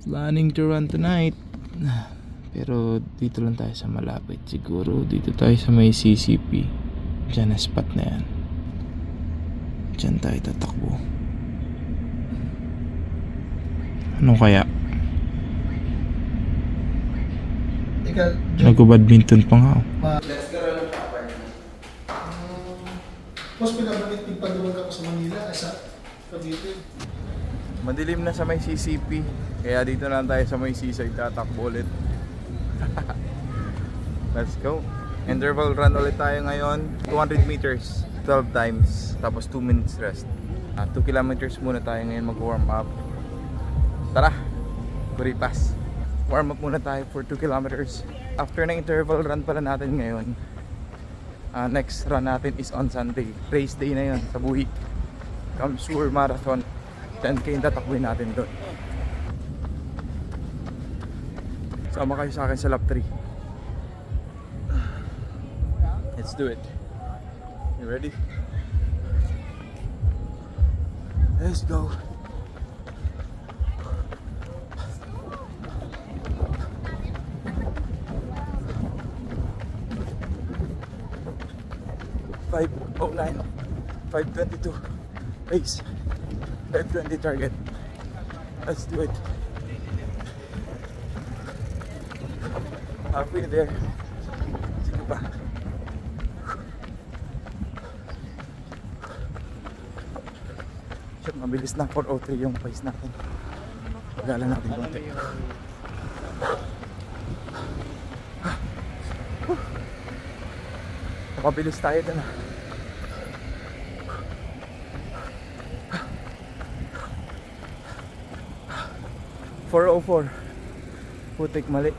Planning to run tonight. Pero dito lang tayo sa malapit. Siguro dito tayo sa may CCP. Diyan na spot na yan. Diyan tayo tatakbo. Ano kaya? Nag-badminton pa nga. Let's go lang pa. Mas pinabalik din pag-duwag ako sa Manila sa Cavite. Madilim na sa may CCP. Kaya dito lang tayo sa may sisay tatakbo ulit. Let's go. Interval run ulit tayo ngayon. 200 meters 12 times. Tapos 2 minutes rest. 2 kilometers muna tayo ngayon mag-warm up. Tara, kuripas. Warm up muna tayo for 2 kilometers. After ng interval run pala natin ngayon, next run natin is on Sunday. Race day na yun sa Buhi. Kamsur Marathon. 10K yung tatakbuhin natin doon. Sama kayo sa akin sa lap 3. Let's do it. You ready? Let's go. .509, 522 pace, 520 target. Let's do it. Halfway there. Sige pa. Shit, mabilis na. 403 yung pace natin. Pagalan natin konti. Napabilis tayo dun ah. .404. Putik, mali.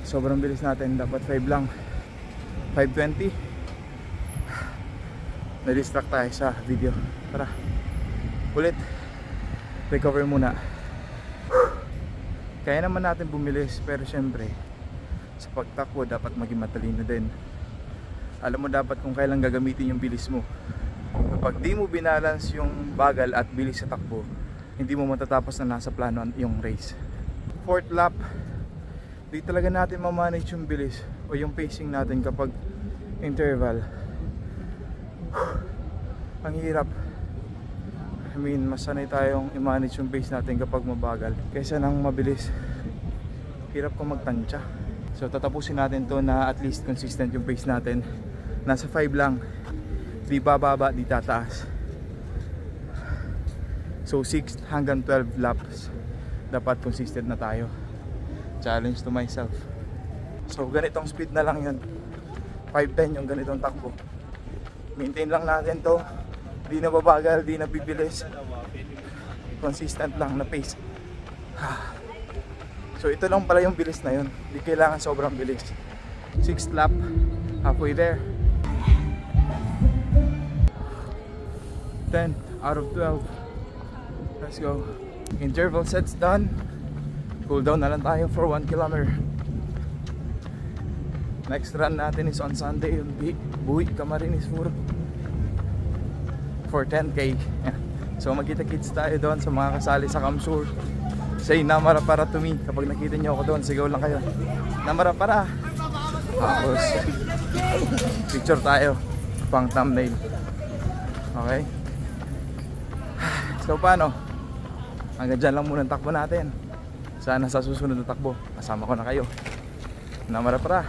Sobrang bilis natin. Dapat 5 lang. 520. Na-distract tayo sa video. Tara, ulit. Recover muna. Kaya naman natin bumilis. Pero syempre, sa pagtakbo dapat maging matalino din. Alam mo dapat kung kailan gagamitin yung bilis mo. Kapag di mo binalance yung bagal at bilis sa takbo, hindi mo matatapos na nasa plano yung race. 4th lap, di talaga natin ma-manage yung bilis o yung pacing natin kapag interval. Ang hirap. I mean, mas sanay tayong i-manage yung pace natin kapag mabagal kaysa nang mabilis. Hirap kong magtansya. So tatapusin natin to na at least consistent yung pace natin. Nasa 5 lang. Di bababa, di tataas. So 6 hanggang 12 laps dapat consistent na tayo. Challenge to myself. So ganitong speed na lang yun. 5:10 yung ganitong takbo. Maintain lang natin to. Di na babagal, di na bibilis. Consistent lang na pace. So ito lang pala yung bilis na yun. Di kailangan sobrang bilis. 6th lap, halfway there. 10 out of 12. Let's go. Interval sets done. Cool down na lang tayo for 1 kilometer. Next run natin is on Sunday. Buhi, Camarines Sur for 10K. So magkita-kits tayo doon sa mga kasali sa Kamsur. Say namara para to me. Kapag nakita nyo ako doon, sigaw lang kayo, namara para. Tapos picture tayo pang thumbnail. Okay. So paano? Hanggang dyan lang muna ang takbo natin. Sana sa susunod na takbo kasama ko na kayo. Namara para.